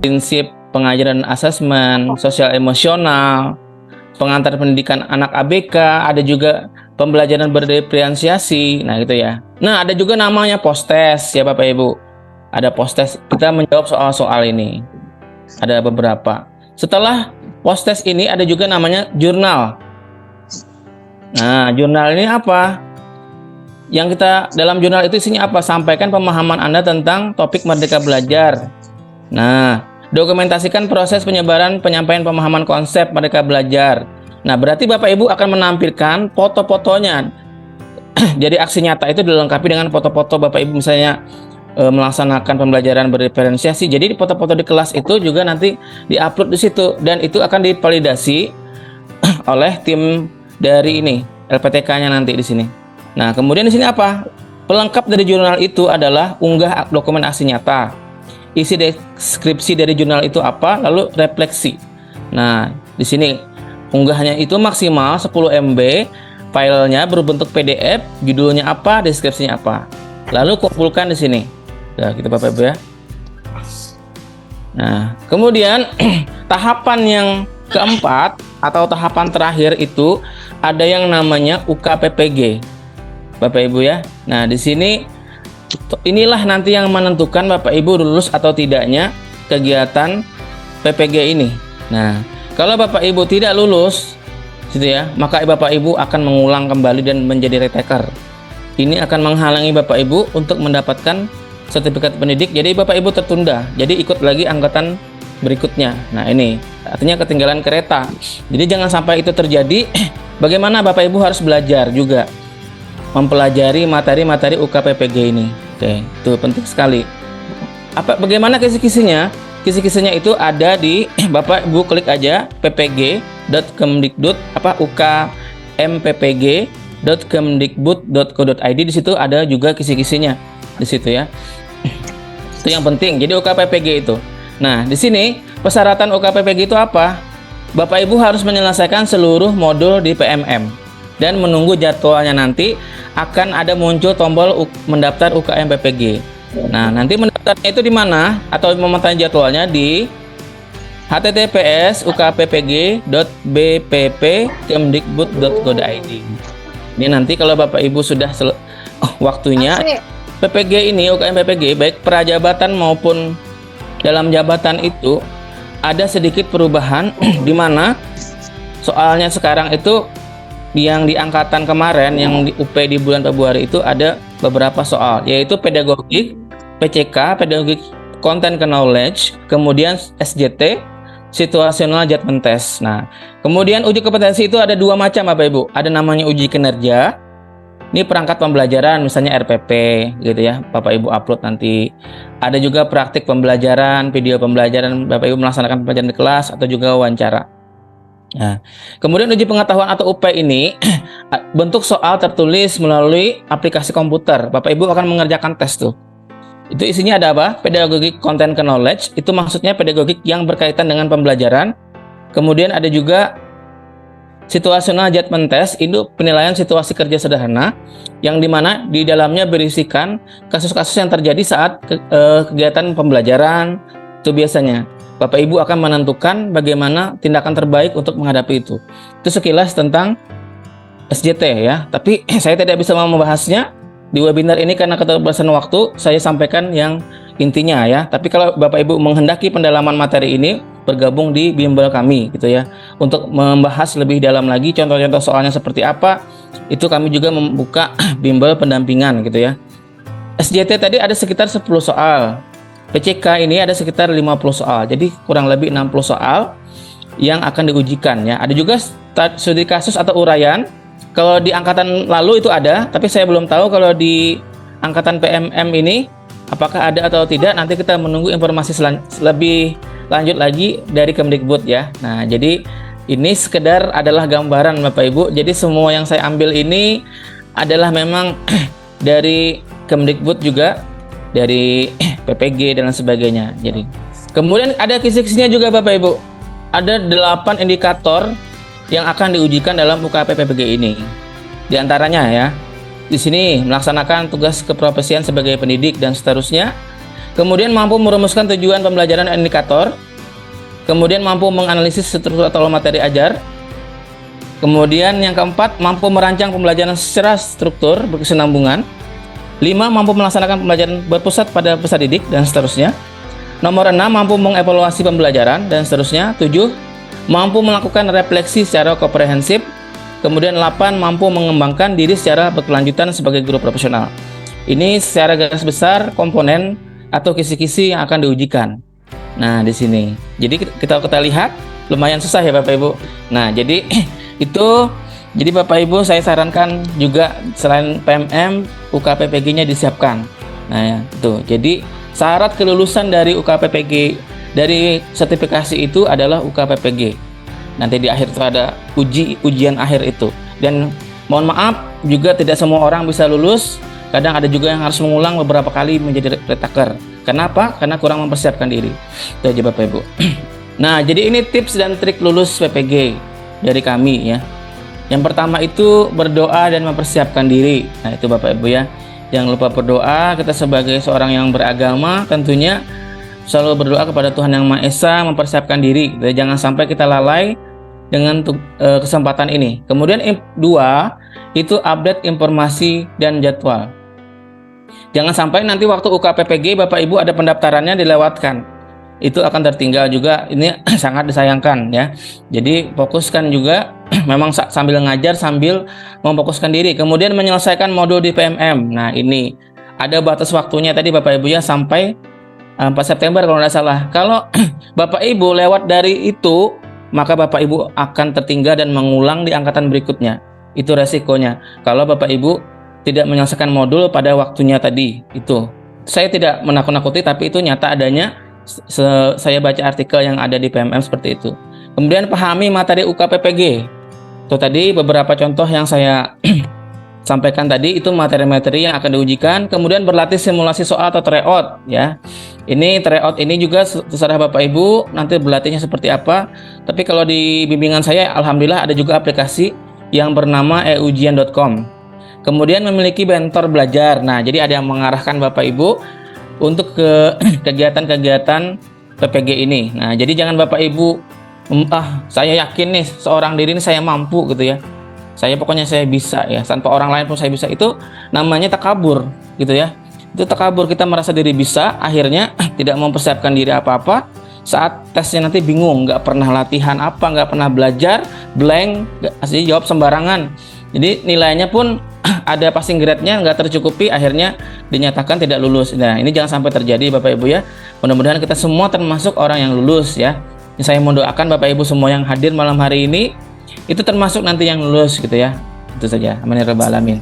prinsip pengajaran asesmen, sosial emosional, pengantar pendidikan anak ABK, ada juga pembelajaran berdiferensiasi. Nah, gitu ya. Nah, ada juga namanya post-test ya Bapak Ibu. Ada post-test, kita menjawab soal-soal ini. Ada beberapa. Setelah post-test ini ada juga namanya jurnal. Nah, jurnal ini apa? Yang kita dalam jurnal itu isinya apa? Sampaikan pemahaman Anda tentang topik Merdeka Belajar. Nah, dokumentasikan proses penyebaran penyampaian pemahaman konsep Merdeka Belajar. Nah, berarti Bapak Ibu akan menampilkan foto-fotonya. Jadi aksi nyata itu dilengkapi dengan foto-foto Bapak Ibu misalnya melaksanakan pembelajaran berdiferensiasi. Jadi foto-foto di kelas itu juga nanti diupload di situ dan itu akan divalidasi oleh tim dari ini LPTK-nya nanti di sini. Nah, kemudian di sini apa? Pelengkap dari jurnal itu adalah unggah dokumen aksi nyata. Isi deskripsi dari jurnal itu apa? Lalu refleksi. Nah, di sini unggahnya itu maksimal 10 MB, filenya berbentuk PDF, judulnya apa, deskripsinya apa. Lalu kumpulkan di sini. Nah, gitu Bapak Ibu ya. Nah, kemudian tahapan yang keempat atau tahapan terakhir itu ada yang namanya UKPPG. Bapak Ibu ya. Nah, di sini inilah nanti yang menentukan Bapak Ibu lulus atau tidaknya kegiatan PPG ini. Nah, kalau Bapak Ibu tidak lulus gitu ya, maka Bapak Ibu akan mengulang kembali dan menjadi retaker. Ini akan menghalangi Bapak Ibu untuk mendapatkan sertifikat pendidik. Jadi Bapak Ibu tertunda. Jadi ikut lagi angkatan berikutnya. Nah, ini artinya ketinggalan kereta. Jadi jangan sampai itu terjadi. Bagaimana Bapak Ibu harus belajar juga mempelajari materi-materi UKPPG ini. Oke, itu penting sekali. Bagaimana kisi-kisinya? Kisi-kisinya itu ada di Bapak Ibu klik aja ppg.kemdikbud ukmppg.kemdikbud.co.id. Di situ ada juga kisi-kisinya di situ ya. Itu yang penting. Jadi UKPPG itu. Nah, di sini persyaratan UKPPG itu apa? Bapak Ibu harus menyelesaikan seluruh modul di PMM dan menunggu jadwalnya. Nanti akan ada muncul tombol mendaftar UKM PPG. Nah, nanti mendaftarnya itu di mana? Atau memantau jadwalnya di https://ukppg.bpp.kemdikbud.go.id. Ini nanti kalau Bapak Ibu sudah waktunya PPG ini, UKM PPG, baik prajabatan maupun dalam jabatan itu ada sedikit perubahan di mana soalnya sekarang itu yang di angkatan kemarin yang di UP di bulan Februari itu ada beberapa soal, yaitu pedagogik, PCK, pedagogik content knowledge, kemudian SJT, situational judgment test. Nah, kemudian uji kompetensi itu ada dua macam Bapak Ibu. Ada namanya uji kinerja. Ini perangkat pembelajaran, misalnya RPP gitu ya, Bapak Ibu upload nanti. Ada juga praktik pembelajaran, video pembelajaran, Bapak Ibu melaksanakan pembelajaran di kelas atau juga wawancara. Nah, kemudian uji pengetahuan atau UP ini bentuk soal tertulis melalui aplikasi komputer. Bapak Ibu akan mengerjakan tes tuh. Itu isinya ada apa? Pedagogik content knowledge, itu maksudnya pedagogik yang berkaitan dengan pembelajaran. Kemudian ada juga situational judgment test, itu penilaian situasi kerja sederhana yang dimana di dalamnya berisikan kasus-kasus yang terjadi saat kegiatan pembelajaran. Itu biasanya Bapak Ibu akan menentukan bagaimana tindakan terbaik untuk menghadapi itu. Itu sekilas tentang SJT ya. Tapi saya tidak bisa membahasnya di webinar ini karena keterbatasan waktu. Saya sampaikan yang intinya ya. Tapi kalau Bapak Ibu menghendaki pendalaman materi ini, bergabung di bimbel kami gitu ya. Untuk membahas lebih dalam lagi contoh-contoh soalnya seperti apa, itu kami juga membuka bimbel pendampingan gitu ya. SJT tadi ada sekitar 10 soal. PCK ini ada sekitar 50 soal. Jadi kurang lebih 60 soal yang akan diujikan ya. Ada juga studi kasus atau uraian. Kalau di angkatan lalu itu ada, tapi saya belum tahu kalau di angkatan PMM ini apakah ada atau tidak. Nanti kita menunggu informasi lebih lanjut lagi dari Kemdikbud ya. Nah, jadi ini sekedar adalah gambaran Bapak Ibu. Jadi semua yang saya ambil ini adalah memang dari Kemdikbud juga, dari PPG dan sebagainya. Jadi kemudian ada kisi-kisinya juga Bapak Ibu. Ada 8 indikator yang akan diujikan dalam UKPPG ini. Di antaranya ya, di sini melaksanakan tugas keprofesian sebagai pendidik dan seterusnya. Kemudian mampu merumuskan tujuan pembelajaran dan indikator. Kemudian mampu menganalisis struktur atau materi ajar. Kemudian yang keempat, mampu merancang pembelajaran secara struktur berkesinambungan. 5. Mampu melaksanakan pembelajaran berpusat pada peserta didik dan seterusnya. Nomor 6. Mampu mengevaluasi pembelajaran dan seterusnya. 7. Mampu melakukan refleksi secara komprehensif. Kemudian 8. Mampu mengembangkan diri secara berkelanjutan sebagai guru profesional. Ini secara garis besar komponen atau kisi-kisi yang akan diujikan. Nah, di sini. Jadi kita lihat lumayan susah ya Bapak Ibu. Nah, jadi jadi Bapak Ibu saya sarankan juga selain PMM, UKPPG-nya disiapkan. Nah, ya, tuh. Jadi syarat kelulusan dari UKPPG dari sertifikasi itu adalah UKPPG. Nanti di akhir itu ada ujian akhir itu. Dan mohon maaf juga tidak semua orang bisa lulus. Kadang ada juga yang harus mengulang beberapa kali menjadi retaker. Kenapa? Karena kurang mempersiapkan diri. Itu aja Bapak Ibu. Nah, jadi ini tips dan trik lulus PPG dari kami ya. Yang pertama itu berdoa dan mempersiapkan diri. Nah, itu Bapak Ibu ya. Jangan lupa berdoa. Kita sebagai seorang yang beragama tentunya selalu berdoa kepada Tuhan Yang Maha Esa, mempersiapkan diri. Jangan sampai kita lalai dengan kesempatan ini. Kemudian 2 itu update informasi dan jadwal. Jangan sampai nanti waktu UKPPG Bapak Ibu ada pendaftarannya dilewatkan. Itu akan tertinggal juga. Ini sangat disayangkan ya. Jadi fokuskan juga memang sambil ngajar sambil memfokuskan diri. Kemudian menyelesaikan modul di PMM. Nah, ini ada batas waktunya tadi Bapak Ibu ya sampai 4 September kalau tidak salah. Kalau Bapak Ibu lewat dari itu, maka Bapak Ibu akan tertinggal dan mengulang di angkatan berikutnya. Itu resikonya. Kalau Bapak Ibu tidak menyelesaikan modul pada waktunya tadi. Itu saya tidak menakut-nakuti, tapi itu nyata adanya. Saya baca artikel yang ada di PMM seperti itu. Kemudian pahami materi UKPPG. Itu tadi beberapa contoh yang saya sampaikan tadi, itu materi-materi yang akan diujikan. Kemudian berlatih simulasi soal atau tryout ya. Ini tryout ini juga terserah Bapak Ibu nanti berlatihnya seperti apa. Tapi kalau di bimbingan saya alhamdulillah ada juga aplikasi yang bernama eujian.com. Kemudian memiliki mentor belajar. Nah, jadi ada yang mengarahkan Bapak Ibu untuk ke kegiatan-kegiatan PPG ini. Nah, jadi jangan Bapak Ibu saya yakin nih seorang diri ini saya mampu gitu ya. Pokoknya saya bisa ya, tanpa orang lain pun saya bisa. Itu namanya takabur gitu ya. Itu takabur, kita merasa diri bisa, akhirnya tidak mempersiapkan diri apa-apa. Saat tesnya nanti bingung, nggak pernah latihan apa, nggak pernah belajar, blank, asli jawab sembarangan. Jadi nilainya pun ada passing grade-nya nggak tercukupi, akhirnya dinyatakan tidak lulus. Nah, ini jangan sampai terjadi Bapak Ibu ya. Mudah-mudahan kita semua termasuk orang yang lulus ya. Saya mendoakan Bapak Ibu semua yang hadir malam hari ini itu termasuk nanti yang lulus gitu ya. Itu saja. Amin ya rabbal alamin.